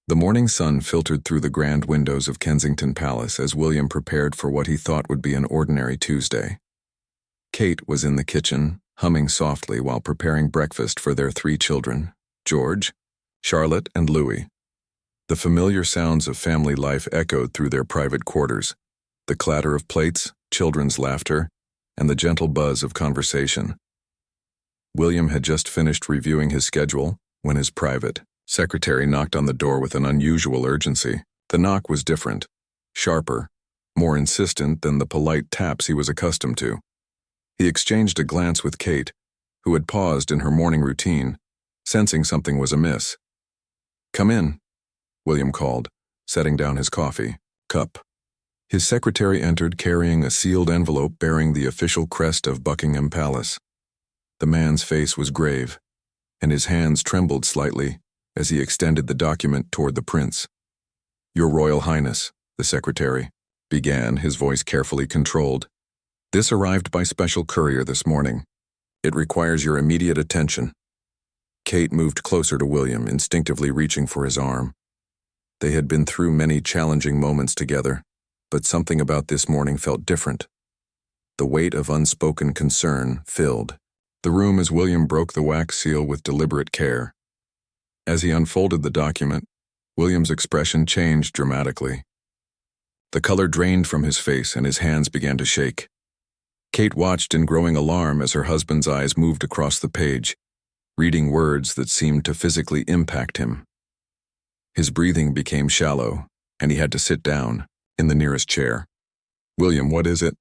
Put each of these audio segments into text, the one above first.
The morning sun filtered through the grand windows of Kensington Palace as William prepared for what he thought would be an ordinary Tuesday. Kate was in the kitchen, humming softly while preparing breakfast for their 3 children, George, Charlotte, and Louis. The familiar sounds of family life echoed through their private quarters, the clatter of plates, children's laughter, and the gentle buzz of conversation. William had just finished reviewing his schedule when his private secretary knocked on the door with an unusual urgency. The knock was different, sharper, more insistent than the polite taps he was accustomed to. He exchanged a glance with Kate, who had paused in her morning routine, sensing something was amiss. "Come in," William called, setting down his coffee cup. His secretary entered carrying a sealed envelope bearing the official crest of Buckingham Palace. The man's face was grave, and his hands trembled slightly as he extended the document toward the prince. "Your Royal Highness," the secretary began, his voice carefully controlled. "This arrived by special courier this morning. It requires your immediate attention." Kate moved closer to William, instinctively reaching for his arm. They had been through many challenging moments together, but something about this morning felt different. The weight of unspoken concern filled the room as William broke the wax seal with deliberate care. As he unfolded the document, William's expression changed dramatically. The color drained from his face and his hands began to shake. Kate watched in growing alarm as her husband's eyes moved across the page, reading words that seemed to physically impact him. His breathing became shallow, and he had to sit down in the nearest chair. "William, what is it?"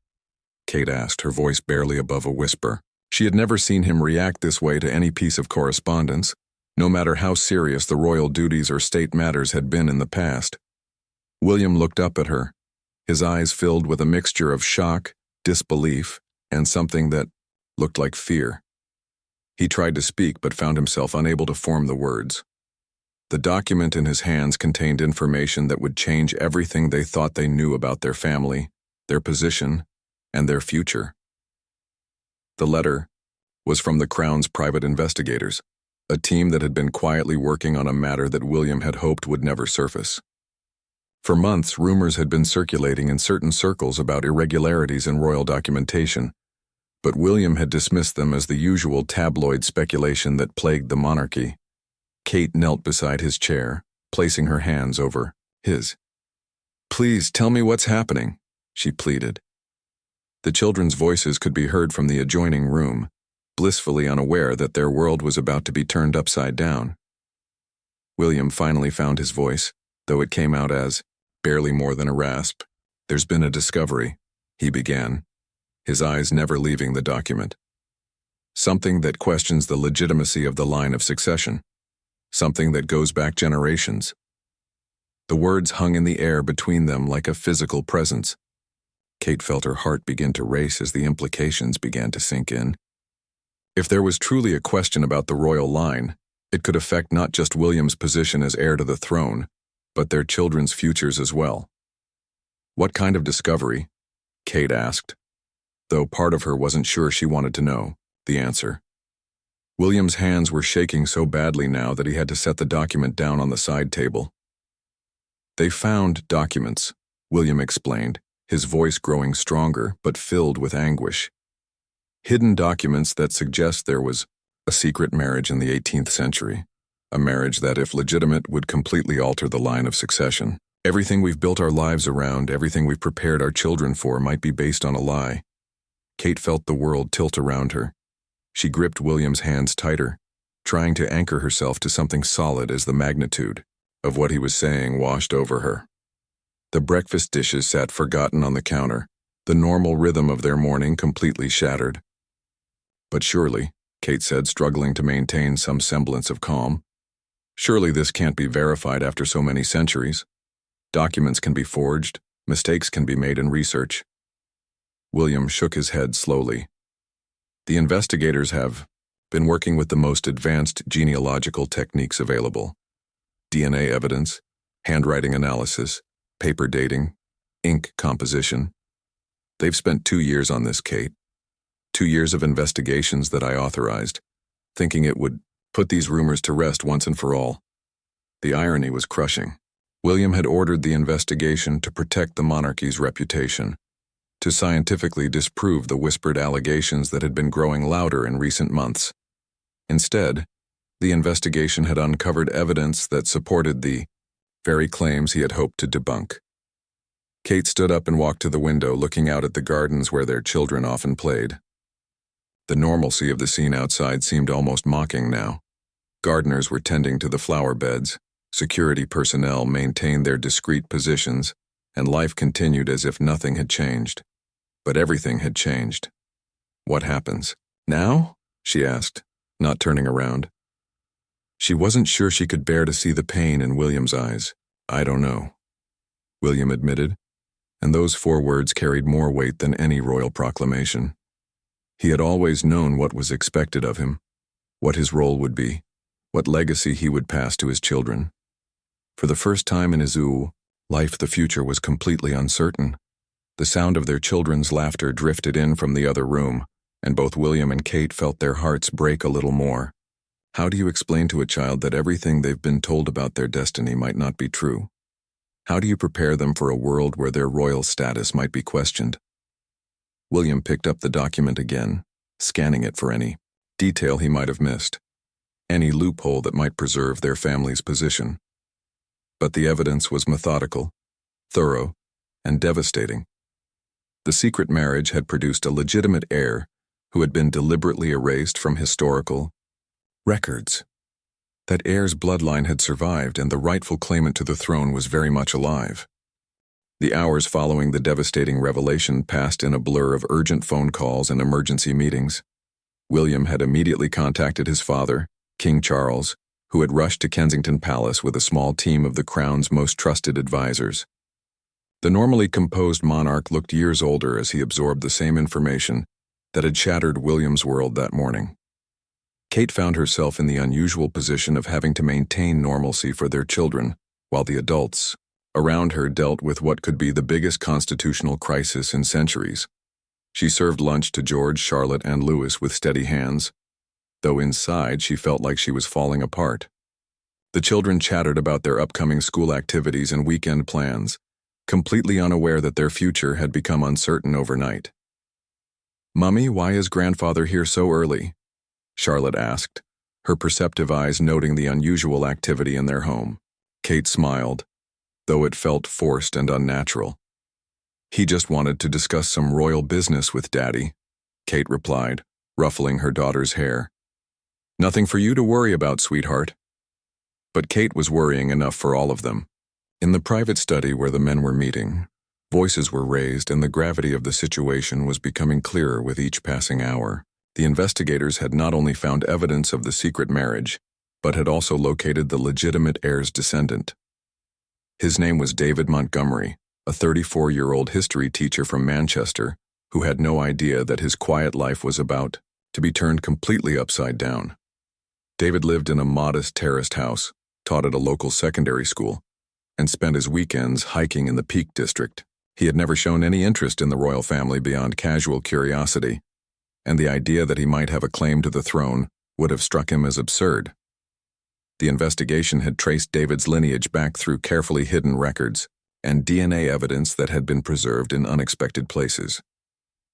Kate asked, her voice barely above a whisper. She had never seen him react this way to any piece of correspondence, no matter how serious the royal duties or state matters had been in the past. William looked up at her, his eyes filled with a mixture of shock, disbelief, and something that looked like fear. He tried to speak but found himself unable to form the words. The document in his hands contained information that would change everything they thought they knew about their family, their position, and their future. The letter was from the Crown's private investigators, a team that had been quietly working on a matter that William had hoped would never surface. For months, rumors had been circulating in certain circles about irregularities in royal documentation, but William had dismissed them as the usual tabloid speculation that plagued the monarchy. Kate knelt beside his chair, placing her hands over his. "Please tell me what's happening," she pleaded. The children's voices could be heard from the adjoining room, blissfully unaware that their world was about to be turned upside down. William finally found his voice, though it came out as barely more than a rasp. "There's been a discovery," he began, his eyes never leaving the document. "Something that questions the legitimacy of the line of succession. Something that goes back generations." The words hung in the air between them like a physical presence. Kate felt her heart begin to race as the implications began to sink in. If there was truly a question about the royal line, it could affect not just William's position as heir to the throne, but their children's futures as well. "What kind of discovery?" Kate asked, though part of her wasn't sure she wanted to know the answer. William's hands were shaking so badly now that he had to set the document down on the side table. "They found documents," William explained, his voice growing stronger but filled with anguish. "Hidden documents that suggest there was a secret marriage in the 18th century, a marriage that, if legitimate, would completely alter the line of succession. Everything we've built our lives around, everything we've prepared our children for, might be based on a lie." Kate felt the world tilt around her. She gripped William's hands tighter, trying to anchor herself to something solid as the magnitude of what he was saying washed over her. The breakfast dishes sat forgotten on the counter, the normal rhythm of their morning completely shattered. "But surely," Kate said, struggling to maintain some semblance of calm, "surely this can't be verified after so many centuries. Documents can be forged, mistakes can be made in research." William shook his head slowly. "The investigators have been working with the most advanced genealogical techniques available. DNA evidence, handwriting analysis, paper dating, ink composition. They've spent 2 years on this, Kate. 2 years of investigations that I authorized, thinking it would put these rumors to rest once and for all. The irony was crushing. William had ordered the investigation to protect the monarchy's reputation, to scientifically disprove the whispered allegations that had been growing louder in recent months. Instead, the investigation had uncovered evidence that supported the very claims he had hoped to debunk. Kate stood up and walked to the window, looking out at the gardens where their children often played. The normalcy of the scene outside seemed almost mocking now. Gardeners were tending to the flower beds, security personnel maintained their discreet positions, and life continued as if nothing had changed. But everything had changed. What happens? Now? She asked, not turning around. She wasn't sure she could bear to see the pain in William's eyes. I don't know, William admitted, and those 4 words carried more weight than any royal proclamation. He had always known what was expected of him, what his role would be, what legacy he would pass to his children. For the first time in his life, the future was completely uncertain. The sound of their children's laughter drifted in from the other room, and both William and Kate felt their hearts break a little more. How do you explain to a child that everything they've been told about their destiny might not be true? How do you prepare them for a world where their royal status might be questioned? William picked up the document again, scanning it for any detail he might have missed, any loophole that might preserve their family's position. But the evidence was methodical, thorough, and devastating. The secret marriage had produced a legitimate heir who had been deliberately erased from historical records. That heir's bloodline had survived, and the rightful claimant to the throne was very much alive. The hours following the devastating revelation passed in a blur of urgent phone calls and emergency meetings. William had immediately contacted his father, King Charles, who had rushed to Kensington Palace with a small team of the Crown's most trusted advisors. The normally composed monarch looked years older as he absorbed the same information that had shattered William's world that morning. Kate found herself in the unusual position of having to maintain normalcy for their children, while the adults around her dealt with what could be the biggest constitutional crisis in centuries. She served lunch to George, Charlotte, and Louis with steady hands, though inside she felt like she was falling apart. The children chattered about their upcoming school activities and weekend plans, completely unaware that their future had become uncertain overnight. "Mummy, why is grandfather here so early?" Charlotte asked, her perceptive eyes noting the unusual activity in their home. Kate smiled, though it felt forced and unnatural. "He just wanted to discuss some royal business with Daddy," Kate replied, ruffling her daughter's hair. "Nothing for you to worry about, sweetheart." But Kate was worrying enough for all of them. In the private study where the men were meeting, voices were raised and the gravity of the situation was becoming clearer with each passing hour. The investigators had not only found evidence of the secret marriage, but had also located the legitimate heir's descendant. His name was David Montgomery, a 34-year-old history teacher from Manchester, who had no idea that his quiet life was about to be turned completely upside down. David lived in a modest terraced house, taught at a local secondary school, and spent his weekends hiking in the Peak District. He had never shown any interest in the royal family beyond casual curiosity, and the idea that he might have a claim to the throne would have struck him as absurd. The investigation had traced David's lineage back through carefully hidden records and DNA evidence that had been preserved in unexpected places.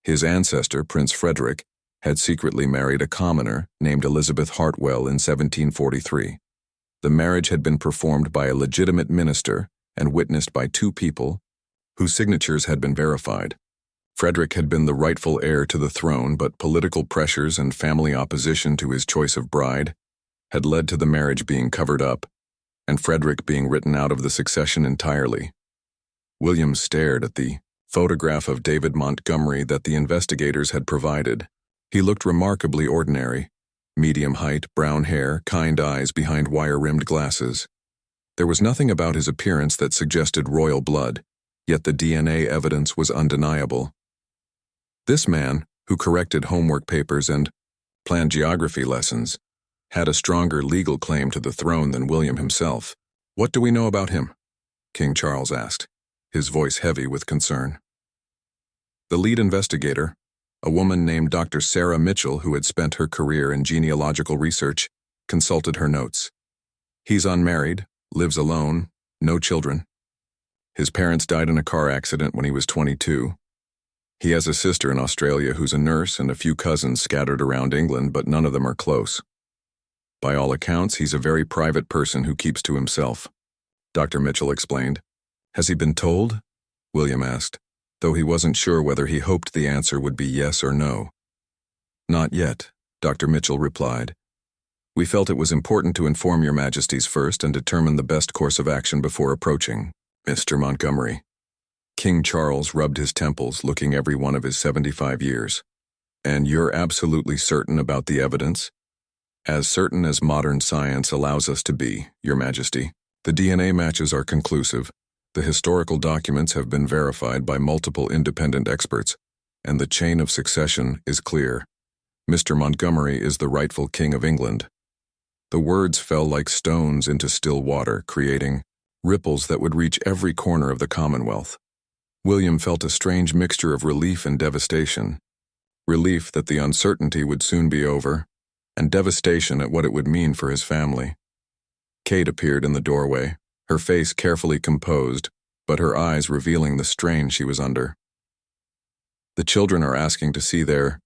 His ancestor, Prince Frederick, had secretly married a commoner named Elizabeth Hartwell in 1743. The marriage had been performed by a legitimate minister and witnessed by 2 people whose signatures had been verified. Frederick had been the rightful heir to the throne, but political pressures and family opposition to his choice of bride had led to the marriage being covered up, and Frederick being written out of the succession entirely. William stared at the photograph of David Montgomery that the investigators had provided. He looked remarkably ordinary, medium height, brown hair, kind eyes behind wire-rimmed glasses. There was nothing about his appearance that suggested royal blood, yet the DNA evidence was undeniable. This man, who corrected homework papers and planned geography lessons, had a stronger legal claim to the throne than William himself. "What do we know about him?" King Charles asked, his voice heavy with concern. The lead investigator, a woman named Dr. Sarah Mitchell, who had spent her career in genealogical research, consulted her notes. "He's unmarried, lives alone, no children. His parents died in a car accident when he was 22. He has a sister in Australia who's a nurse and a few cousins scattered around England, but none of them are close. By all accounts, he's a very private person who keeps to himself, Dr. Mitchell explained. Has he been told? William asked, though he wasn't sure whether he hoped the answer would be yes or no. Not yet, Dr. Mitchell replied. We felt it was important to inform your majesties first and determine the best course of action before approaching Mr. Montgomery. King Charles rubbed his temples, looking every one of his 75 years. And you're absolutely certain about the evidence? As certain as modern science allows us to be, Your Majesty. The DNA matches are conclusive, the historical documents have been verified by multiple independent experts, and the chain of succession is clear. Mr. Montgomery is the rightful King of England. The words fell like stones into still water, creating ripples that would reach every corner of the Commonwealth. William felt a strange mixture of relief and devastation. Relief that the uncertainty would soon be over, and devastation at what it would mean for his family. Kate appeared in the doorway, her face carefully composed, but her eyes revealing the strain she was under. The children are asking to see their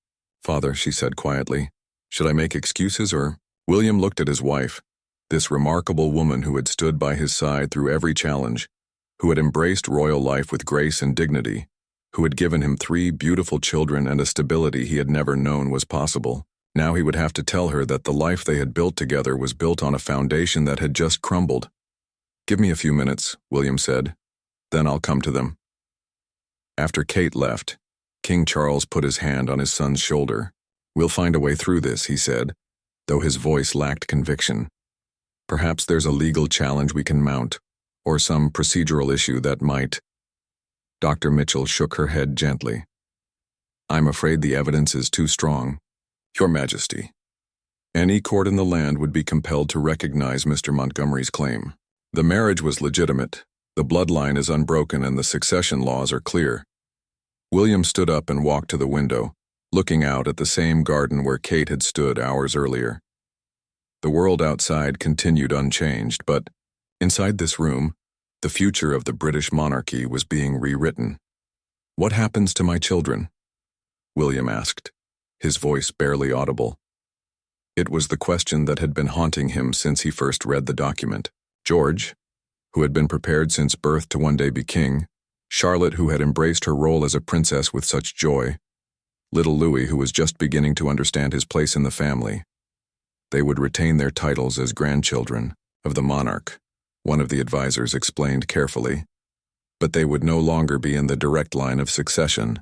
father, she said quietly. Should I make excuses or? William looked at his wife, this remarkable woman who had stood by his side through every challenge, who had embraced royal life with grace and dignity, who had given him 3 beautiful children and a stability he had never known was possible. Now he would have to tell her that the life they had built together was built on a foundation that had just crumbled. Give me a few minutes, William said. Then I'll come to them. After Kate left, King Charles put his hand on his son's shoulder. We'll find a way through this, he said, though his voice lacked conviction. Perhaps there's a legal challenge we can mount, or some procedural issue that might. Dr. Mitchell shook her head gently. I'm afraid the evidence is too strong. Your Majesty. Any court in the land would be compelled to recognize Mr. Montgomery's claim. The marriage was legitimate, the bloodline is unbroken, and the succession laws are clear. William stood up and walked to the window, looking out at the same garden where Kate had stood hours earlier. The world outside continued unchanged, but inside this room, the future of the British monarchy was being rewritten. What happens to my children? William asked, his voice barely audible. It was the question that had been haunting him since he first read the document. George, who had been prepared since birth to one day be king, Charlotte, who had embraced her role as a princess with such joy, little Louis, who was just beginning to understand his place in the family. They would retain their titles as grandchildren of the monarch, one of the advisors explained carefully, but they would no longer be in the direct line of succession.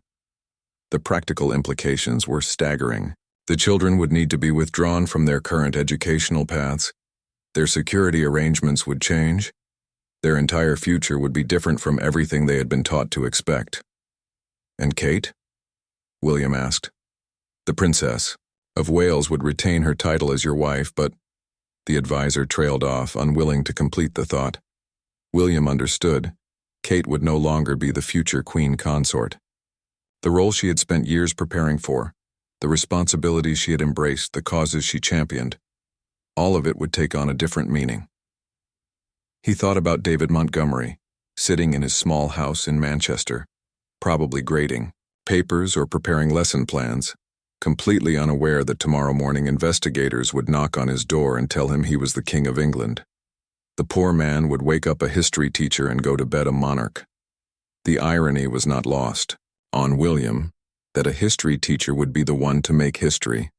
The practical implications were staggering. The children would need to be withdrawn from their current educational paths. Their security arrangements would change. Their entire future would be different from everything they had been taught to expect. And Kate? William asked. The Princess of Wales would retain her title as your wife, but the advisor trailed off, unwilling to complete the thought. William understood. Kate would no longer be the future queen consort. The role she had spent years preparing for, the responsibilities she had embraced, the causes she championed, all of it would take on a different meaning. He thought about David Montgomery, sitting in his small house in Manchester, probably grading papers or preparing lesson plans, completely unaware that tomorrow morning investigators would knock on his door and tell him he was the King of England. The poor man would wake up a history teacher and go to bed a monarch. The irony was not lost on William that a history teacher would be the one to make history.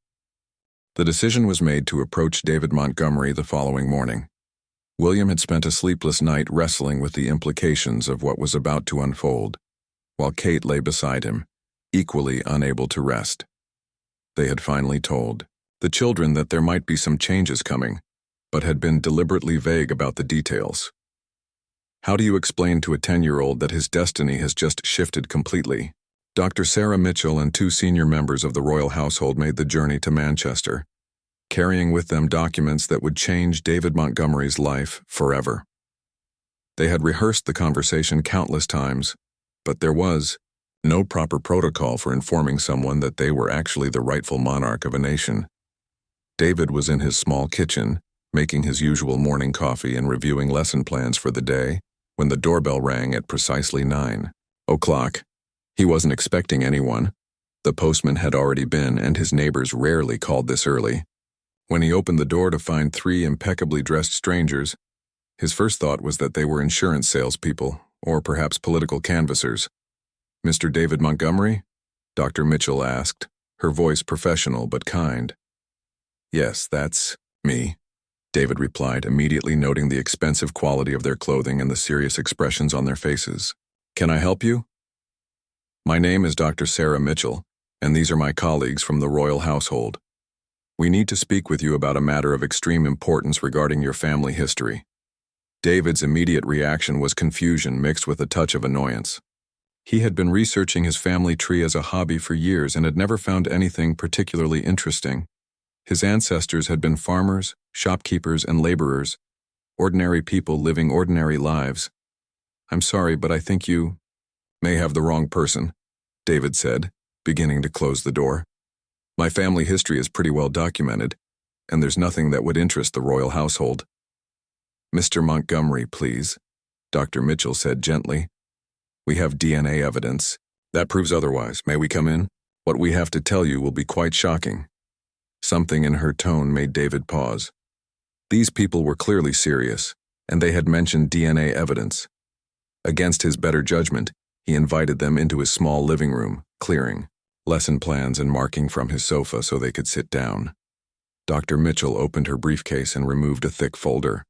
The decision was made to approach David Montgomery the following morning. William had spent a sleepless night wrestling with the implications of what was about to unfold, while Kate lay beside him, equally unable to rest. They had finally told the children that there might be some changes coming, but had been deliberately vague about the details. How do you explain to a 10-year-old that his destiny has just shifted completely? Dr. Sarah Mitchell and 2 senior members of the royal household made the journey to Manchester, carrying with them documents that would change David Montgomery's life forever. They had rehearsed the conversation countless times, but there was no proper protocol for informing someone that they were actually the rightful monarch of a nation. David was in his small kitchen, making his usual morning coffee and reviewing lesson plans for the day, when the doorbell rang at precisely 9 o'clock. He wasn't expecting anyone. The postman had already been, and his neighbors rarely called this early. When he opened the door to find 3 impeccably dressed strangers, his first thought was that they were insurance salespeople, or perhaps political canvassers. "Mr. David Montgomery?" Dr. Mitchell asked, her voice professional but kind. "Yes, that's me," David replied, immediately noting the expensive quality of their clothing and the serious expressions on their faces. "Can I help you?" "My name is Dr. Sarah Mitchell, and these are my colleagues from the royal household. We need to speak with you about a matter of extreme importance regarding your family history." David's immediate reaction was confusion mixed with a touch of annoyance. He had been researching his family tree as a hobby for years and had never found anything particularly interesting. His ancestors had been farmers, shopkeepers, and laborers, ordinary people living ordinary lives. "I'm sorry, but I think you may have the wrong person," David said, beginning to close the door. "My family history is pretty well documented, and there's nothing that would interest the royal household." "Mr. Montgomery, please," Dr. Mitchell said gently. "We have DNA evidence. That proves otherwise. May we come in? What we have to tell you will be quite shocking." Something in her tone made David pause. These people were clearly serious, and they had mentioned DNA evidence. Against his better judgment, he invited them into his small living room, clearing lesson plans and marking from his sofa so they could sit down. Dr. Mitchell opened her briefcase and removed a thick folder.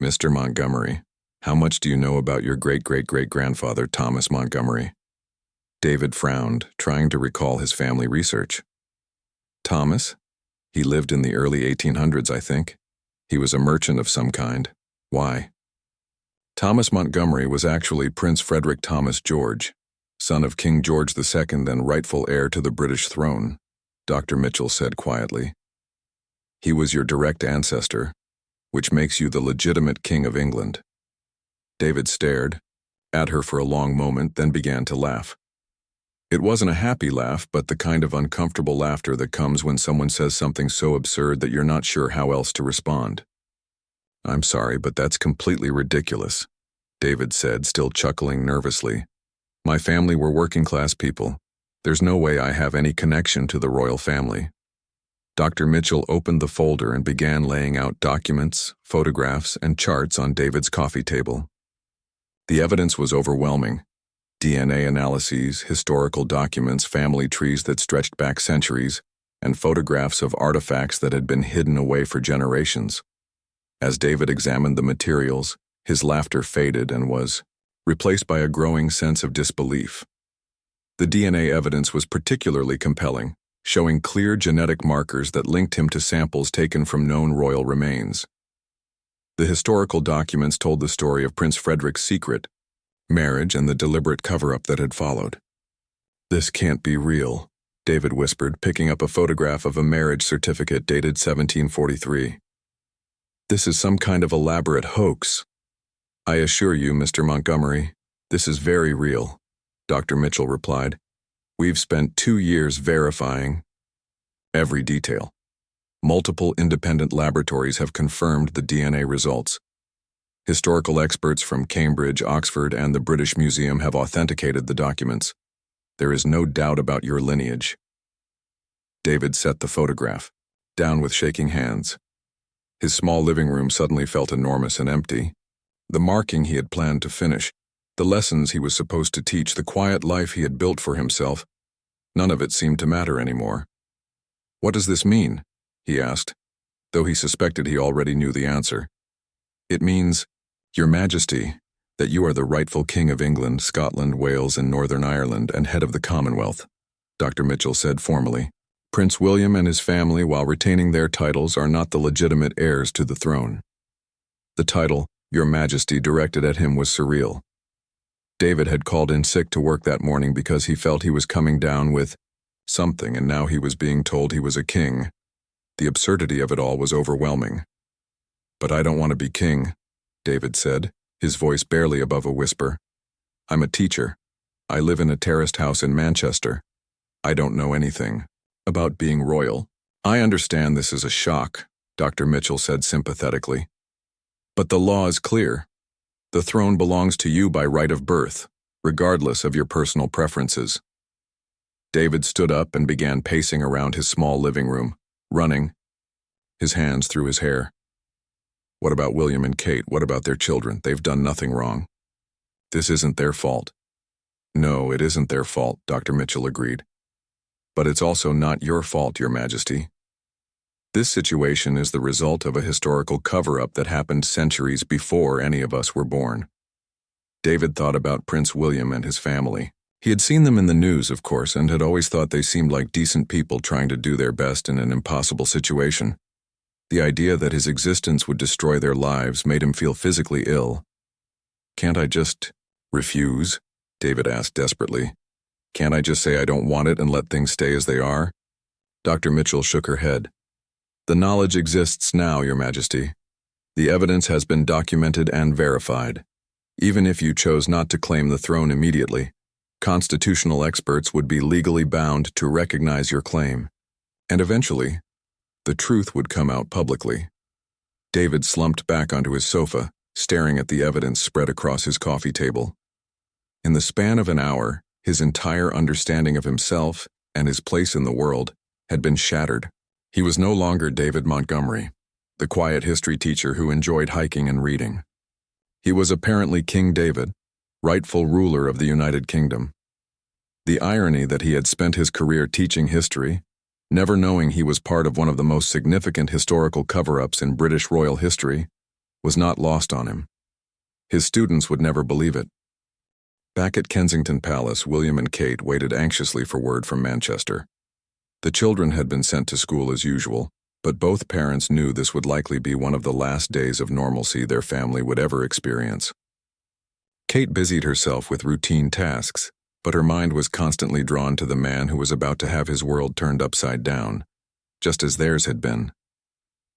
"Mr. Montgomery, how much do you know about your great-great-great-grandfather, Thomas Montgomery?" David frowned, trying to recall his family research. "Thomas? He lived in the early 1800s, I think. He was a merchant of some kind. Why?" Thomas Montgomery was actually Prince Frederick Thomas George, son of King George II and rightful heir to the British throne, Dr. Mitchell said quietly. "He was your direct ancestor, which makes you the legitimate King of England." David stared at her for a long moment, then began to laugh. It wasn't a happy laugh, but the kind of uncomfortable laughter that comes when someone says something so absurd that you're not sure how else to respond. "I'm sorry, but that's completely ridiculous," David said, still chuckling nervously. "My family were working-class people. There's no way I have any connection to the royal family." Dr. Mitchell opened the folder and began laying out documents, photographs, and charts on David's coffee table. The evidence was overwhelming. DNA analyses, historical documents, family trees that stretched back centuries, and photographs of artifacts that had been hidden away for generations. As David examined the materials, his laughter faded and was replaced by a growing sense of disbelief. The DNA evidence was particularly compelling, showing clear genetic markers that linked him to samples taken from known royal remains. The historical documents told the story of Prince Frederick's secret marriage and the deliberate cover-up that had followed. "This can't be real," David whispered, picking up a photograph of a marriage certificate dated 1743. "This is some kind of elaborate hoax." "I assure you, Mr. Montgomery, this is very real," Dr. Mitchell replied. "We've spent 2 years verifying every detail. Multiple independent laboratories have confirmed the DNA results. Historical experts from Cambridge, Oxford, and the British Museum have authenticated the documents. There is no doubt about your lineage." David set the photograph down with shaking hands. His small living room suddenly felt enormous and empty. The marking he had planned to finish, the lessons he was supposed to teach, the quiet life he had built for himself, none of it seemed to matter anymore. "What does this mean?" he asked, though he suspected he already knew the answer. "It means, Your Majesty, that you are the rightful King of England, Scotland, Wales, and Northern Ireland, and head of the Commonwealth," Dr. Mitchell said formally. "Prince William and his family, while retaining their titles, are not the legitimate heirs to the throne." The title, Your Majesty, directed at him was surreal. David had called in sick to work that morning because he felt he was coming down with something, and now he was being told he was a king. The absurdity of it all was overwhelming. "But I don't want to be king," David said, his voice barely above a whisper. "I'm a teacher. I live in a terraced house in Manchester. I don't know anything about being royal." "I understand this is a shock," Dr. Mitchell said sympathetically. But the law is clear. The throne belongs to you by right of birth, regardless of your personal preferences. David stood up and began pacing around his small living room, running, his hands through his hair. What about William and Kate? What about their children? They've done nothing wrong. This isn't their fault. No, it isn't their fault, Dr. Mitchell agreed. But it's also not your fault, Your Majesty. This situation is the result of a historical cover-up that happened centuries before any of us were born. David thought about Prince William and his family. He had seen them in the news, of course, and had always thought they seemed like decent people trying to do their best in an impossible situation. The idea that his existence would destroy their lives made him feel physically ill. Can't I just refuse? David asked desperately. Can't I just say I don't want it and let things stay as they are? Dr. Mitchell shook her head. The knowledge exists now, Your Majesty. The evidence has been documented and verified. Even if you chose not to claim the throne immediately, constitutional experts would be legally bound to recognize your claim. And eventually, the truth would come out publicly. David slumped back onto his sofa, staring at the evidence spread across his coffee table. In the span of an hour, his entire understanding of himself and his place in the world had been shattered. He was no longer David Montgomery, the quiet history teacher who enjoyed hiking and reading. He was apparently King David, rightful ruler of the United Kingdom. The irony that he had spent his career teaching history, never knowing he was part of one of the most significant historical cover-ups in British royal history, was not lost on him. His students would never believe it. Back at Kensington Palace, William and Kate waited anxiously for word from Manchester. The children had been sent to school as usual, but both parents knew this would likely be one of the last days of normalcy their family would ever experience. Kate busied herself with routine tasks, but her mind was constantly drawn to the man who was about to have his world turned upside down, just as theirs had been.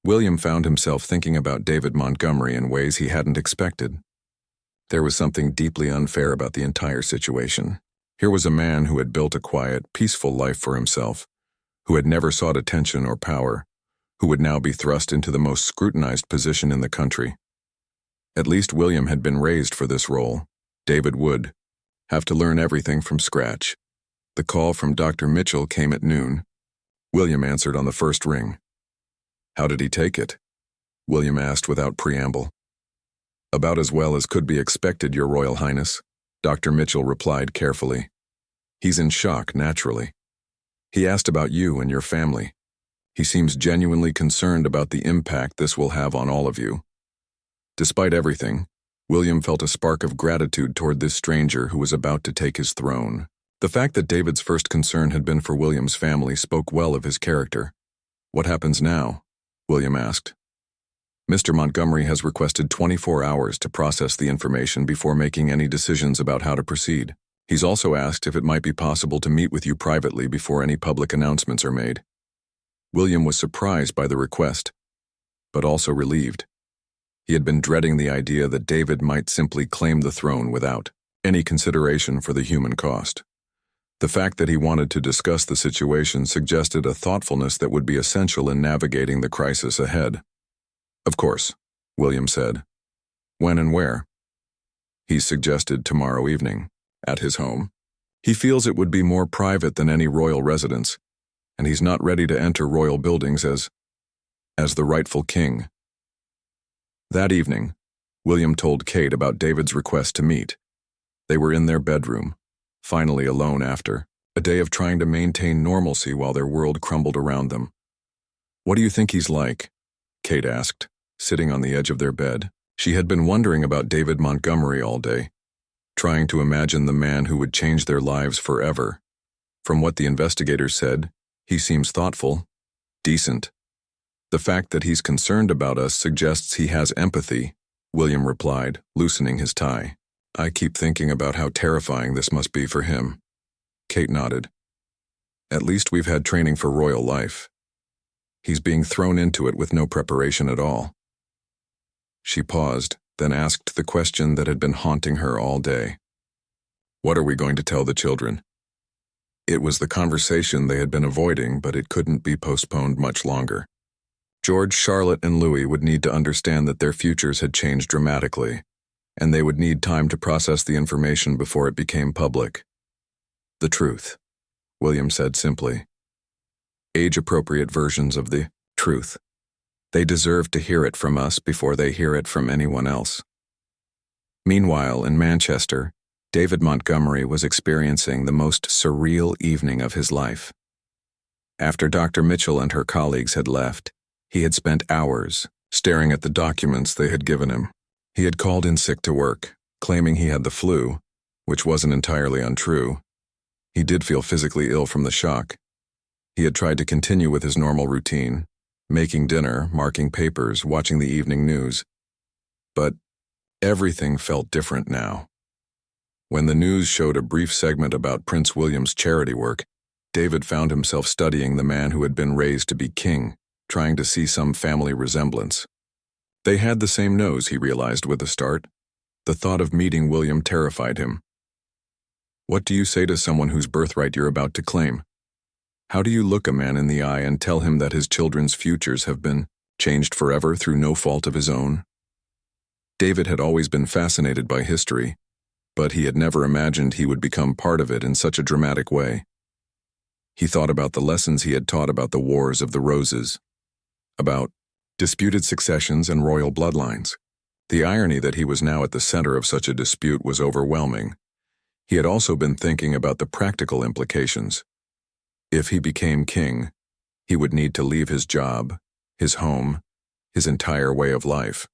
William found himself thinking about David Montgomery in ways he hadn't expected. There was something deeply unfair about the entire situation. Here was a man who had built a quiet, peaceful life for himself, who had never sought attention or power, who would now be thrust into the most scrutinized position in the country. At least William had been raised for this role. David would have to learn everything from scratch. The call from Dr. Mitchell came at noon. William answered on the first ring. How did he take it? William asked without preamble. About as well as could be expected, Your Royal Highness, Dr. Mitchell replied carefully. He's in shock, naturally. He asked about you and your family. He seems genuinely concerned about the impact this will have on all of you. Despite everything, William felt a spark of gratitude toward this stranger who was about to take his throne. The fact that David's first concern had been for William's family spoke well of his character. What happens now? William asked. Mr. Montgomery has requested 24 hours to process the information before making any decisions about how to proceed. He's also asked if it might be possible to meet with you privately before any public announcements are made. William was surprised by the request, but also relieved. He had been dreading the idea that David might simply claim the throne without any consideration for the human cost. The fact that he wanted to discuss the situation suggested a thoughtfulness that would be essential in navigating the crisis ahead. Of course, William said. When and where? He suggested tomorrow evening, at his home. He feels it would be more private than any royal residence, and he's not ready to enter royal buildings as the rightful king. That evening, William told Kate about David's request to meet. They were in their bedroom, finally alone after a day of trying to maintain normalcy while their world crumbled around them. What do you think he's like? Kate asked, sitting on the edge of their bed. She had been wondering about David Montgomery all day, trying to imagine the man who would change their lives forever. From what the investigators said, he seems thoughtful, decent. The fact that he's concerned about us suggests he has empathy, William replied, loosening his tie. I keep thinking about how terrifying this must be for him. Kate nodded. At least we've had training for royal life. He's being thrown into it with no preparation at all. She paused, then asked the question that had been haunting her all day. What are we going to tell the children? It was the conversation they had been avoiding, but it couldn't be postponed much longer. George, Charlotte, and Louis would need to understand that their futures had changed dramatically, and they would need time to process the information before it became public. The truth, William said simply. Age-appropriate versions of the truth. They deserve to hear it from us before they hear it from anyone else. Meanwhile, in Manchester, David Montgomery was experiencing the most surreal evening of his life. After Dr. Mitchell and her colleagues had left, he had spent hours staring at the documents they had given him. He had called in sick to work, claiming he had the flu, which wasn't entirely untrue. He did feel physically ill from the shock. He had tried to continue with his normal routine, making dinner, marking papers, watching the evening news. But everything felt different now. When the news showed a brief segment about Prince William's charity work, David found himself studying the man who had been raised to be king, trying to see some family resemblance. They had the same nose, he realized with a start. The thought of meeting William terrified him. What do you say to someone whose birthright you're about to claim? How do you look a man in the eye and tell him that his children's futures have been changed forever through no fault of his own? David had always been fascinated by history, but he had never imagined he would become part of it in such a dramatic way. He thought about the lessons he had taught about the Wars of the Roses, about disputed successions and royal bloodlines. The irony that he was now at the center of such a dispute was overwhelming. He had also been thinking about the practical implications. If he became king, he would need to leave his job, his home, his entire way of life.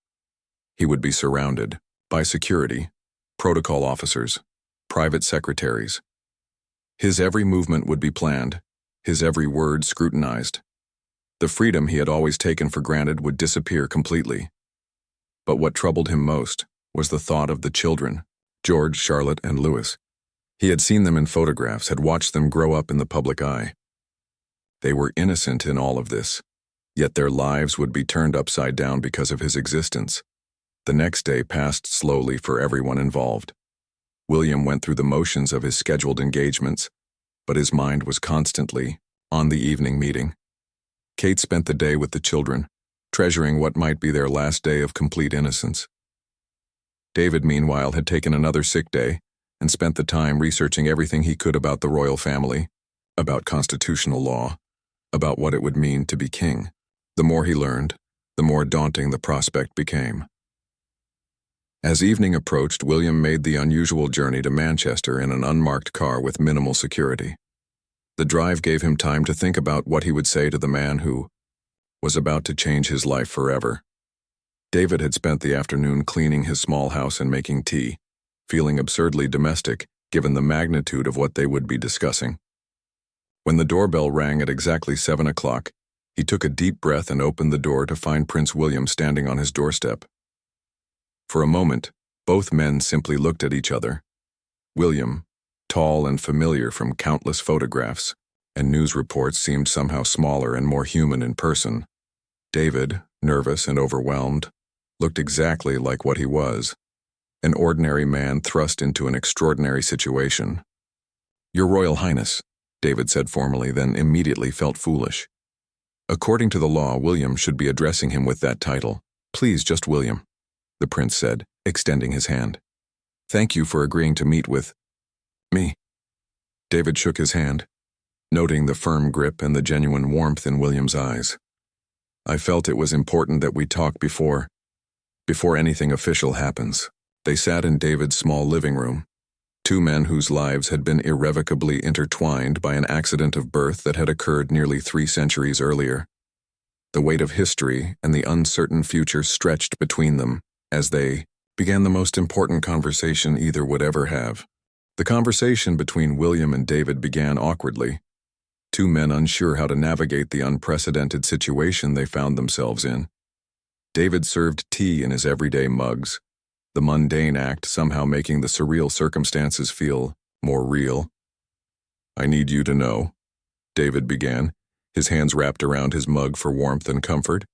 He would be surrounded by security, protocol officers, private secretaries. His every movement would be planned, his every word scrutinized. The freedom he had always taken for granted would disappear completely. But what troubled him most was the thought of the children, George, Charlotte, and Louis. He had seen them in photographs, had watched them grow up in the public eye. They were innocent in all of this, yet their lives would be turned upside down because of his existence. The next day passed slowly for everyone involved. William went through the motions of his scheduled engagements, but his mind was constantly on the evening meeting. Kate spent the day with the children, treasuring what might be their last day of complete innocence. David, meanwhile, had taken another sick day and spent the time researching everything he could about the royal family, about constitutional law, about what it would mean to be king. The more he learned, the more daunting the prospect became. As evening approached, William made the unusual journey to Manchester in an unmarked car with minimal security. The drive gave him time to think about what he would say to the man who was about to change his life forever. David had spent the afternoon cleaning his small house and making tea, feeling absurdly domestic given the magnitude of what they would be discussing. When the doorbell rang at exactly 7 o'clock, he took a deep breath and opened the door to find Prince William standing on his doorstep. For a moment, both men simply looked at each other. William, tall and familiar from countless photographs and news reports, seemed somehow smaller and more human in person. David, nervous and overwhelmed, looked exactly like what he was, an ordinary man thrust into an extraordinary situation. "Your Royal Highness," David said formally, then immediately felt foolish. According to the law, William should be addressing him with that title. "Please, just William," the prince said, extending his hand. "Thank you for agreeing to meet with me." David shook his hand, noting the firm grip and the genuine warmth in William's eyes. "I felt it was important that we talk before anything official happens." They sat in David's small living room, two men whose lives had been irrevocably intertwined by an accident of birth that had occurred nearly 3 centuries earlier. The weight of history and the uncertain future stretched between them as they began the most important conversation either would ever have. The conversation between William and David began awkwardly, two men unsure how to navigate the unprecedented situation they found themselves in. David served tea in his everyday mugs, the mundane act somehow making the surreal circumstances feel more real. "I need you to know," David began, his hands wrapped around his mug for warmth and comfort,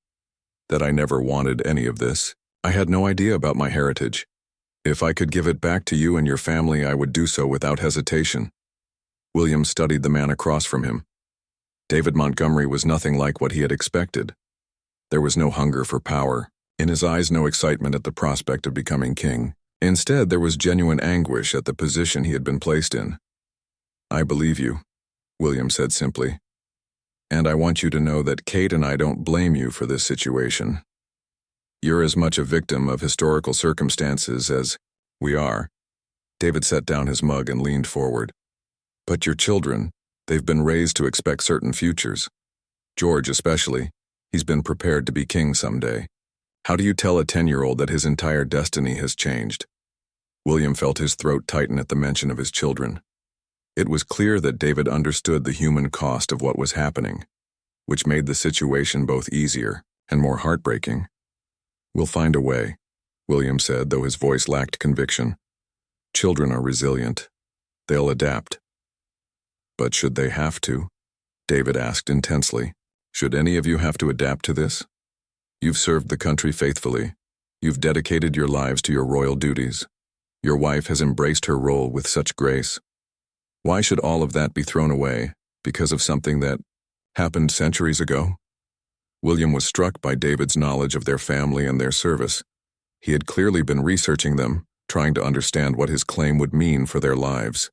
"that I never wanted any of this. I had no idea about my heritage. If I could give it back to you and your family, I would do so without hesitation." William studied the man across from him. David Montgomery was nothing like what he had expected. There was no hunger for power. In his eyes, no excitement at the prospect of becoming king. Instead, there was genuine anguish at the position he had been placed in. "I believe you," William said simply. "And I want you to know that Kate and I don't blame you for this situation. You're as much a victim of historical circumstances as we are." David set down his mug and leaned forward. "But your children, they've been raised to expect certain futures. George especially, he's been prepared to be king someday. How do you tell a 10-year-old that his entire destiny has changed?" William felt his throat tighten at the mention of his children. It was clear that David understood the human cost of what was happening, which made the situation both easier and more heartbreaking. "We'll find a way," William said, though his voice lacked conviction. "Children are resilient. They'll adapt." "But should they have to?" David asked intensely. "Should any of you have to adapt to this? You've served the country faithfully. You've dedicated your lives to your royal duties. Your wife has embraced her role with such grace. Why should all of that be thrown away because of something that happened centuries ago?" William was struck by David's knowledge of their family and their service. He had clearly been researching them, trying to understand what his claim would mean for their lives.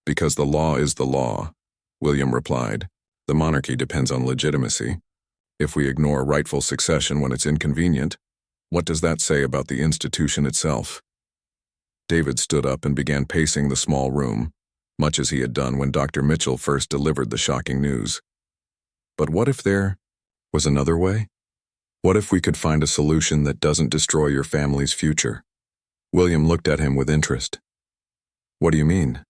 "Because the law is the law," William replied. "The monarchy depends on legitimacy. If we ignore rightful succession when it's inconvenient, what does that say about the institution itself?" David stood up and began pacing the small room, much as he had done when Dr. Mitchell first delivered the shocking news. "But what if there was another way? What if we could find a solution that doesn't destroy your family's future?" William looked at him with interest. "What do you mean?"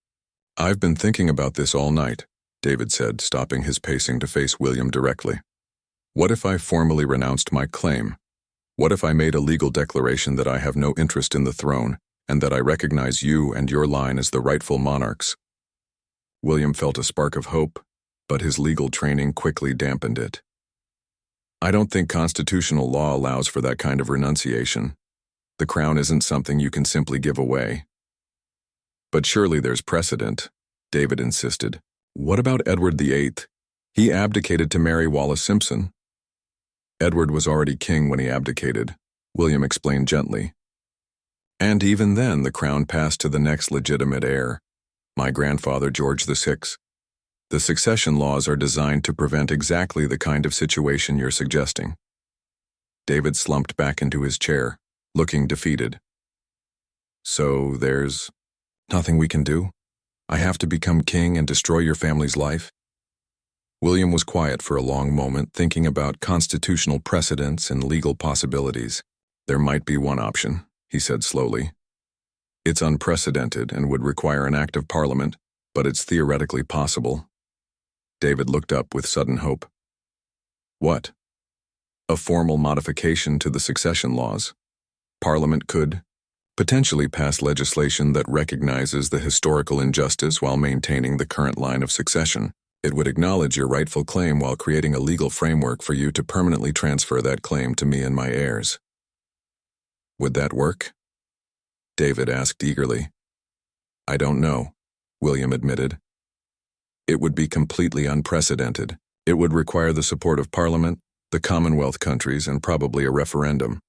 "I've been thinking about this all night," David said, stopping his pacing to face William directly. "What if I formally renounced my claim? What if I made a legal declaration that I have no interest in the throne, and that I recognize you and your line as the rightful monarchs?" William felt a spark of hope, but his legal training quickly dampened it. "I don't think constitutional law allows for that kind of renunciation. The crown isn't something you can simply give away." "But surely there's precedent," David insisted. "What about Edward VIII? He abdicated to marry Wallis Simpson." "Edward was already king when he abdicated," William explained gently. "And even then the crown passed to the next legitimate heir, my grandfather George VI. The succession laws are designed to prevent exactly the kind of situation you're suggesting." David slumped back into his chair, looking defeated. "So there's nothing we can do? I have to become king and destroy your family's life?" William was quiet for a long moment, thinking about constitutional precedents and legal possibilities. "There might be one option," he said slowly. "It's unprecedented and would require an act of Parliament, but it's theoretically possible." David looked up with sudden hope. "What?" "A formal modification to the succession laws. Parliament could potentially pass legislation that recognizes the historical injustice while maintaining the current line of succession. It would acknowledge your rightful claim while creating a legal framework for you to permanently transfer that claim to me and my heirs." "Would that work?" David asked eagerly. "I don't know," William admitted. "It would be completely unprecedented. It would require the support of Parliament, the Commonwealth countries, and probably a referendum.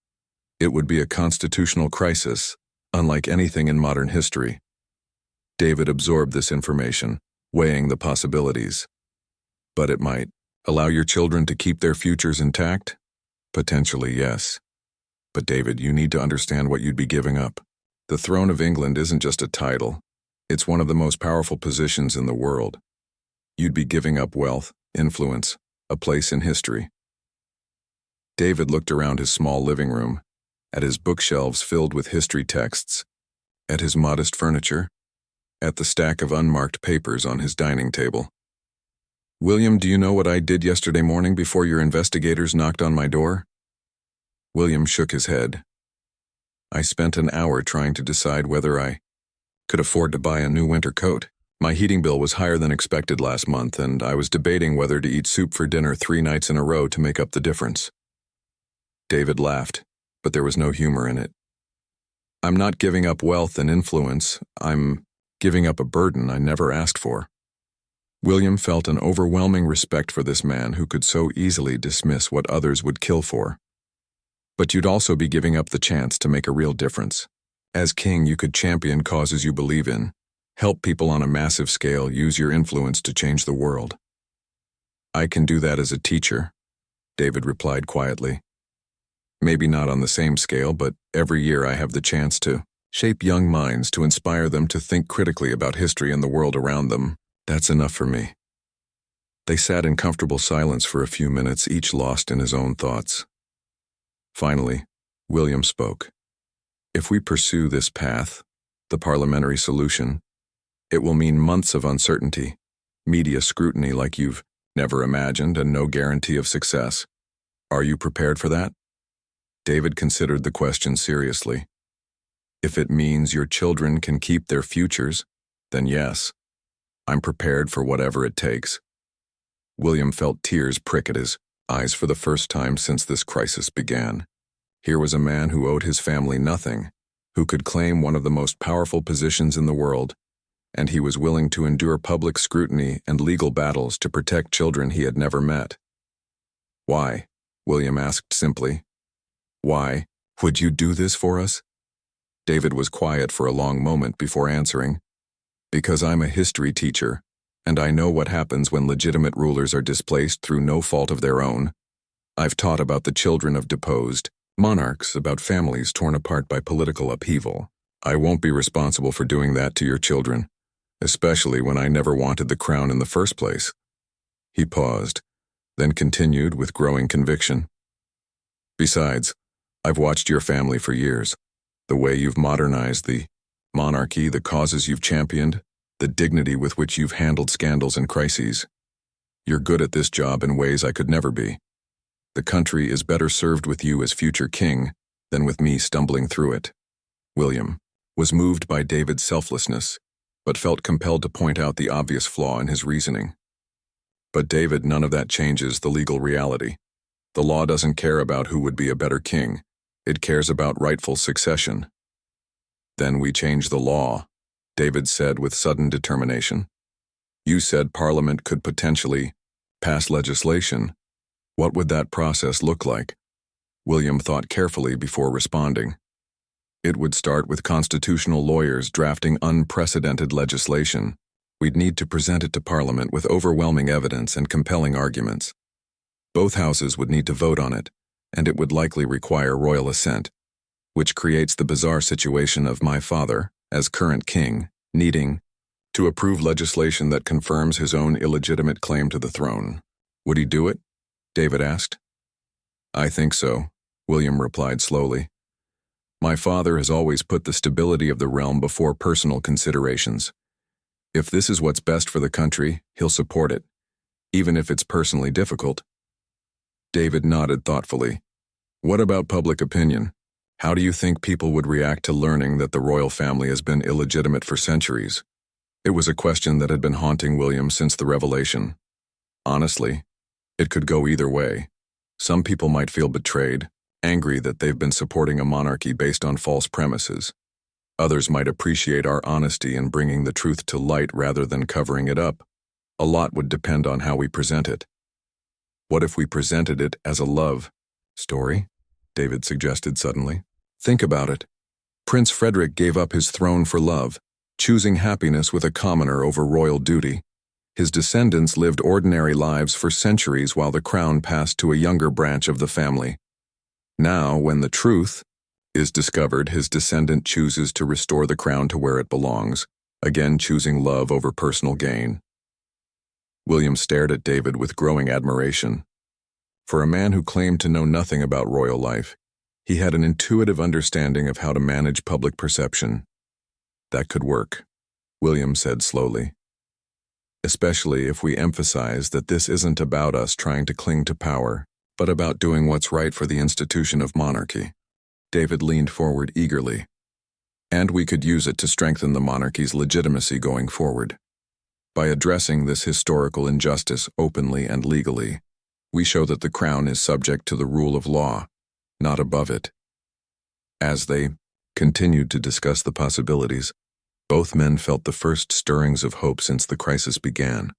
It would be a constitutional crisis, unlike anything in modern history." David absorbed this information, weighing the possibilities. "But it might allow your children to keep their futures intact?" "Potentially, yes. But David, you need to understand what you'd be giving up. The throne of England isn't just a title. It's one of the most powerful positions in the world. You'd be giving up wealth, influence, a place in history." David looked around his small living room, at his bookshelves filled with history texts, at his modest furniture, at the stack of unmarked papers on his dining table. "William, do you know what I did yesterday morning before your investigators knocked on my door?" William shook his head. "I spent an hour trying to decide whether I could afford to buy a new winter coat. My heating bill was higher than expected last month, and I was debating whether to eat soup for dinner 3 nights in a row to make up the difference." David laughed, but there was no humor in it. "I'm not giving up wealth and influence. I'm giving up a burden I never asked for." William felt an overwhelming respect for this man who could so easily dismiss what others would kill for. But you'd also be giving up the chance to make a real difference. As king, you could champion causes you believe in, help people on a massive scale, use your influence to change the world. I can do that as a teacher, David replied quietly. Maybe not on the same scale, but every year I have the chance to shape young minds, to inspire them to think critically about history and the world around them. That's enough for me. They sat in comfortable silence for a few minutes, each lost in his own thoughts. Finally, William spoke. If we pursue this path, the parliamentary solution, it will mean months of uncertainty, media scrutiny like you've never imagined, and no guarantee of success. Are you prepared for that? David considered the question seriously. If it means your children can keep their futures, then yes, I'm prepared for whatever it takes. William felt tears prick at his eyes for the first time since this crisis began. Here was a man who owed his family nothing, who could claim one of the most powerful positions in the world, and he was willing to endure public scrutiny and legal battles to protect children he had never met. Why? William asked simply. Why would you do this for us? David was quiet for a long moment before answering. Because I'm a history teacher, and I know what happens when legitimate rulers are displaced through no fault of their own. I've taught about the children of deposed monarchs, about families torn apart by political upheaval. I won't be responsible for doing that to your children, especially when I never wanted the crown in the first place. He paused, then continued with growing conviction. Besides, I've watched your family for years. The way you've modernized the monarchy, the causes you've championed, the dignity with which you've handled scandals and crises. You're good at this job in ways I could never be. The country is better served with you as future king than with me stumbling through it. William was moved by David's selflessness, but felt compelled to point out the obvious flaw in his reasoning. But David, none of that changes the legal reality. The law doesn't care about who would be a better king. It cares about rightful succession. Then we change the law, David said with sudden determination. You said Parliament could potentially pass legislation. What would that process look like? William thought carefully before responding. It would start with constitutional lawyers drafting unprecedented legislation. We'd need to present it to Parliament with overwhelming evidence and compelling arguments. Both houses would need to vote on it, and it would likely require royal assent, which creates the bizarre situation of my father, as current king, needing to approve legislation that confirms his own illegitimate claim to the throne. Would he do it? David asked. I think so, William replied slowly. My father has always put the stability of the realm before personal considerations. If this is what's best for the country, he'll support it, even if it's personally difficult. David nodded thoughtfully. What about public opinion? How do you think people would react to learning that the royal family has been illegitimate for centuries? It was a question that had been haunting William since the revelation. Honestly, it could go either way. Some people might feel betrayed, angry that they've been supporting a monarchy based on false premises. Others might appreciate our honesty in bringing the truth to light rather than covering it up. A lot would depend on how we present it. What if we presented it as a love story? David suggested suddenly. Think about it. Prince Frederick gave up his throne for love, choosing happiness with a commoner over royal duty. His descendants lived ordinary lives for centuries while the crown passed to a younger branch of the family. Now, when the truth is discovered, his descendant chooses to restore the crown to where it belongs, again choosing love over personal gain. William stared at David with growing admiration. For a man who claimed to know nothing about royal life, he had an intuitive understanding of how to manage public perception. That could work, William said slowly. Especially if we emphasize that this isn't about us trying to cling to power, but about doing what's right for the institution of monarchy. David leaned forward eagerly. And we could use it to strengthen the monarchy's legitimacy going forward. By addressing this historical injustice openly and legally, we show that the crown is subject to the rule of law, not above it. As they continued to discuss the possibilities, both men felt the first stirrings of hope since the crisis began.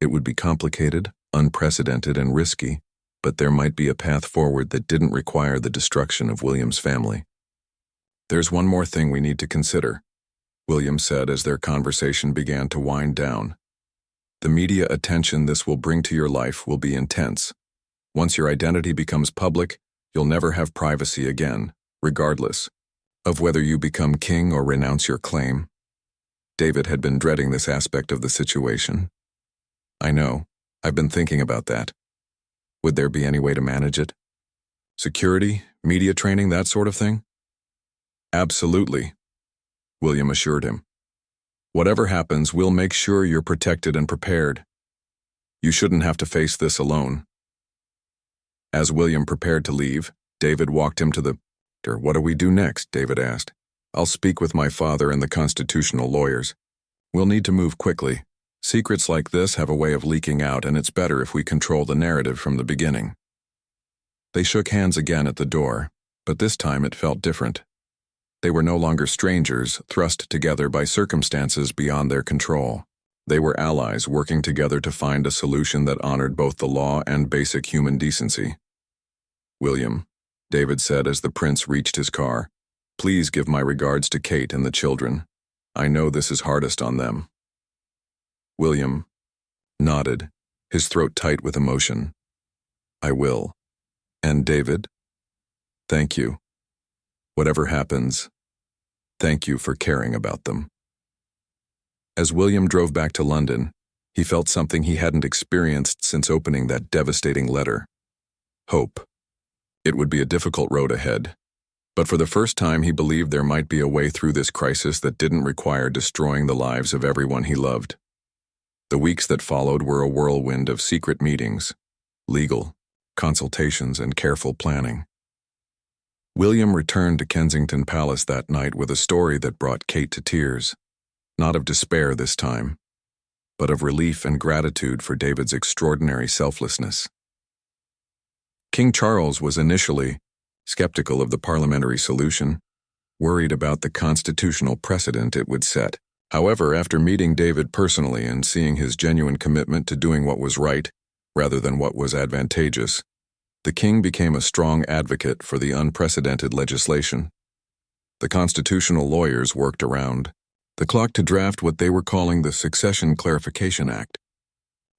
It would be complicated, unprecedented, and risky, but there might be a path forward that didn't require the destruction of William's family. "There's one more thing we need to consider," William said as their conversation began to wind down. "The media attention this will bring to your life will be intense. Once your identity becomes public, you'll never have privacy again, regardless of whether you become king or renounce your claim." David had been dreading this aspect of the situation. "I know. I've been thinking about that. Would there be any way to manage it? Security, media training, that sort of thing?" "Absolutely," William assured him. "Whatever happens, we'll make sure you're protected and prepared. You shouldn't have to face this alone." As William prepared to leave, David walked him to the door. "What do we do next?" David asked. "I'll speak with my father and the constitutional lawyers. We'll need to move quickly. Secrets like this have a way of leaking out, and it's better if we control the narrative from the beginning." They shook hands again at the door, but this time it felt different. They were no longer strangers, thrust together by circumstances beyond their control. They were allies working together to find a solution that honored both the law and basic human decency. "William," David said as the prince reached his car, "please give my regards to Kate and the children. I know this is hardest on them." William nodded, his throat tight with emotion. "I will. And David, thank you. Whatever happens, thank you for caring about them." As William drove back to London, he felt something he hadn't experienced since opening that devastating letter: hope. It would be a difficult road ahead, but for the first time he believed there might be a way through this crisis that didn't require destroying the lives of everyone he loved. The weeks that followed were a whirlwind of secret meetings, legal consultations, and careful planning. William returned to Kensington Palace that night with a story that brought Kate to tears, not of despair this time, but of relief and gratitude for David's extraordinary selflessness. King Charles was initially skeptical of the parliamentary solution, worried about the constitutional precedent it would set. However, after meeting David personally and seeing his genuine commitment to doing what was right rather than what was advantageous, the king became a strong advocate for the unprecedented legislation. The constitutional lawyers worked around the clock to draft what they were calling the Succession Clarification Act.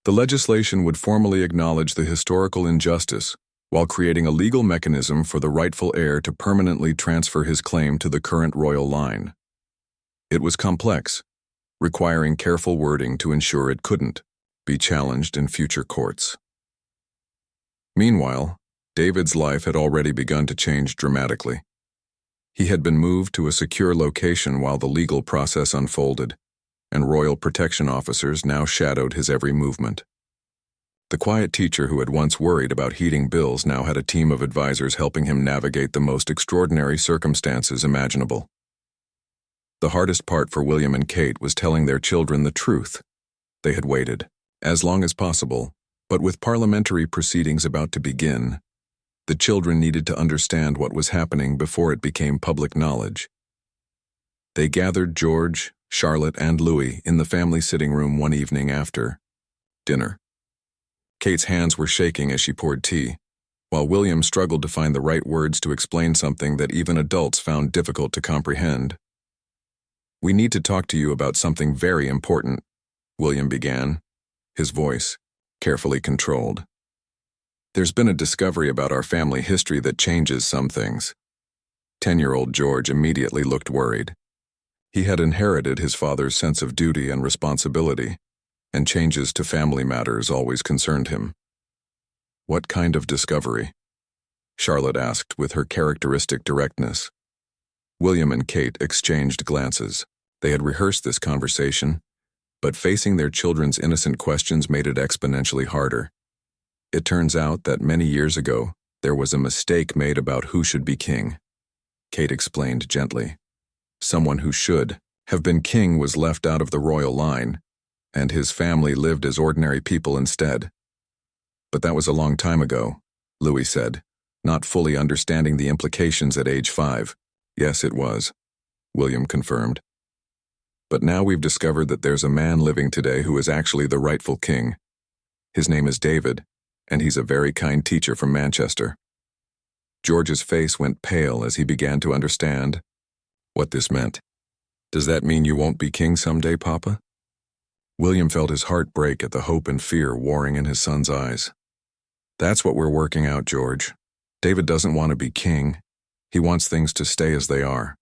The legislation would formally acknowledge the historical injustice while creating a legal mechanism for the rightful heir to permanently transfer his claim to the current royal line. It was complex, requiring careful wording to ensure it couldn't be challenged in future courts. Meanwhile, David's life had already begun to change dramatically. He had been moved to a secure location while the legal process unfolded, and royal protection officers now shadowed his every movement. The quiet teacher who had once worried about heating bills now had a team of advisors helping him navigate the most extraordinary circumstances imaginable. The hardest part for William and Kate was telling their children the truth. They had waited as long as possible, but with parliamentary proceedings about to begin, the children needed to understand what was happening before it became public knowledge. They gathered George, Charlotte, and Louis in the family sitting room one evening after dinner. Kate's hands were shaking as she poured tea, while William struggled to find the right words to explain something that even adults found difficult to comprehend. "We need to talk to you about something very important," William began, his voice carefully controlled. "There's been a discovery about our family history that changes some things." 10-year-old George immediately looked worried. He had inherited his father's sense of duty and responsibility, and changes to family matters always concerned him. "What kind of discovery?" Charlotte asked with her characteristic directness. William and Kate exchanged glances. They had rehearsed this conversation, but facing their children's innocent questions made it exponentially harder. It turns out that many years ago, there was a mistake made about who should be king. Kate explained gently. Someone who should have been king was left out of the royal line, and his family lived as ordinary people instead. "But that was a long time ago," Louis said, not fully understanding the implications at age 5. "Yes, it was," William confirmed. "But now we've discovered that there's a man living today who is actually the rightful king, His name is David, and he's a very kind teacher from Manchester. George's face went pale as he began to understand what this meant. Does that mean you won't be king someday, Papa? William felt his heart break at the hope and fear warring in his son's eyes. That's what we're working out, George. David doesn't want to be king. He wants things to stay as they are.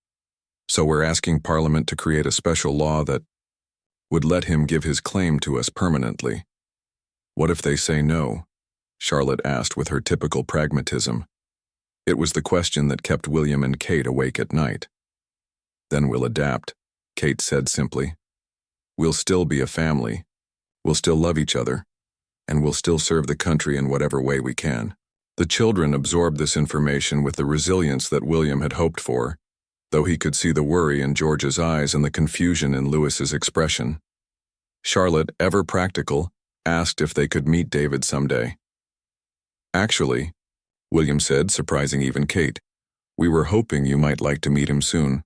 So we're asking Parliament to create a special law that would let him give his claim to us permanently. What if they say no? Charlotte asked with her typical pragmatism. It was the question that kept William and Kate awake at night. Then we'll adapt, Kate said simply. We'll still be a family. We'll still love each other. And we'll still serve the country in whatever way we can. The children absorbed this information with the resilience that William had hoped for, though he could see the worry in George's eyes and the confusion in Louis's expression. Charlotte, ever practical, asked if they could meet David someday. Actually, William said, surprising even Kate, we were hoping you might like to meet him soon.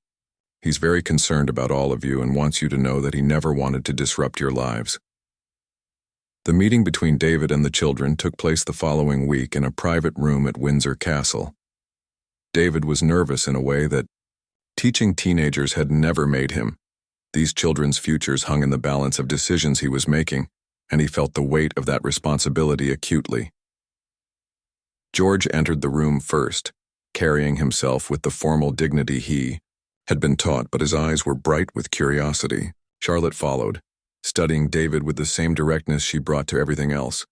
He's very concerned about all of you and wants you to know that he never wanted to disrupt your lives. The meeting between David and the children took place the following week in a private room at Windsor Castle. David was nervous in a way that teaching teenagers had never made him. These children's futures hung in the balance of decisions he was making, and he felt the weight of that responsibility acutely. George entered the room first, carrying himself with the formal dignity he had been taught, but his eyes were bright with curiosity. Charlotte followed, studying David with the same directness she brought to everything else.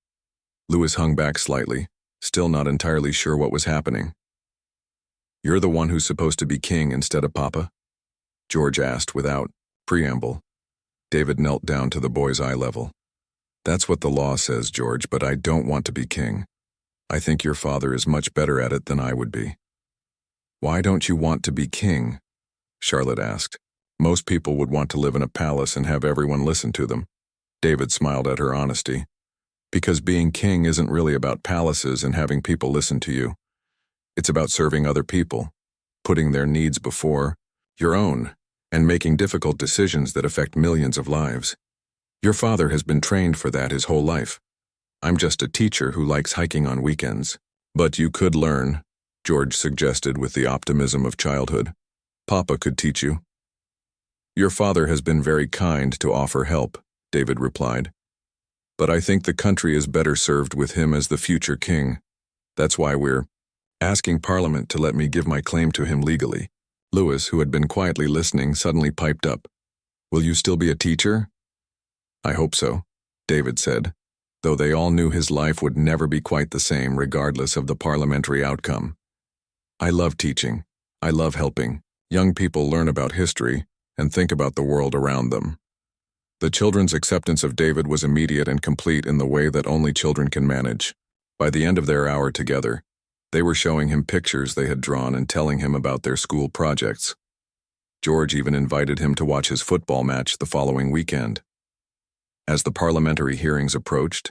Louis hung back slightly, still not entirely sure what was happening. You're the one who's supposed to be king instead of Papa? George asked without preamble. David knelt down to the boy's eye level. That's what the law says, George, but I don't want to be king. I think your father is much better at it than I would be. Why don't you want to be king? Charlotte asked. Most people would want to live in a palace and have everyone listen to them. David smiled at her honesty. Because being king isn't really about palaces and having people listen to you. It's about serving other people, putting their needs before your own, and making difficult decisions that affect millions of lives. Your father has been trained for that his whole life. I'm just a teacher who likes hiking on weekends. But you could learn, George suggested with the optimism of childhood. Papa could teach you. Your father has been very kind to offer help, David replied. But I think the country is better served with him as the future king. That's why we're asking Parliament to let me give my claim to him legally. Louis, who had been quietly listening, suddenly piped up. Will you still be a teacher? I hope so, David said, though they all knew his life would never be quite the same regardless of the parliamentary outcome. I love teaching. I love helping young people learn about history and think about the world around them. The children's acceptance of David was immediate and complete in the way that only children can manage. By the end of their hour together, they were showing him pictures they had drawn and telling him about their school projects. George even invited him to watch his football match the following weekend. As the parliamentary hearings approached,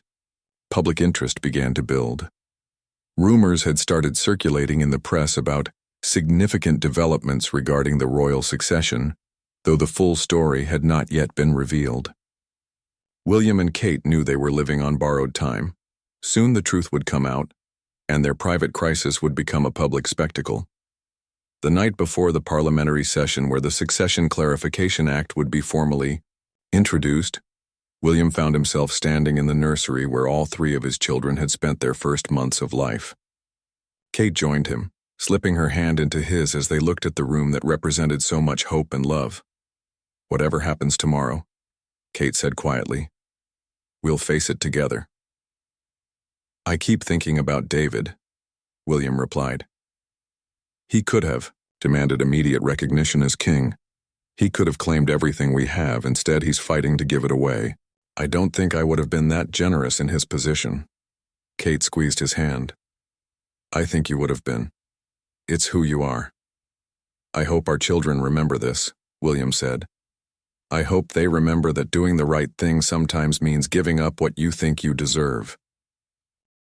public interest began to build. Rumors had started circulating in the press about significant developments regarding the royal succession, though the full story had not yet been revealed. William and Kate knew they were living on borrowed time. Soon the truth would come out, and their private crisis would become a public spectacle. The night before the parliamentary session where the Succession Clarification Act would be formally introduced, William found himself standing in the nursery where all three of his children had spent their first months of life. Kate joined him, slipping her hand into his as they looked at the room that represented so much hope and love. Whatever happens tomorrow, Kate said quietly, we'll face it together. I keep thinking about David, William replied. He could have demanded immediate recognition as king. He could have claimed everything we have. Instead, he's fighting to give it away. I don't think I would have been that generous in his position. Kate squeezed his hand. I think you would have been. It's who you are. I hope our children remember this, William said. I hope they remember that doing the right thing sometimes means giving up what you think you deserve.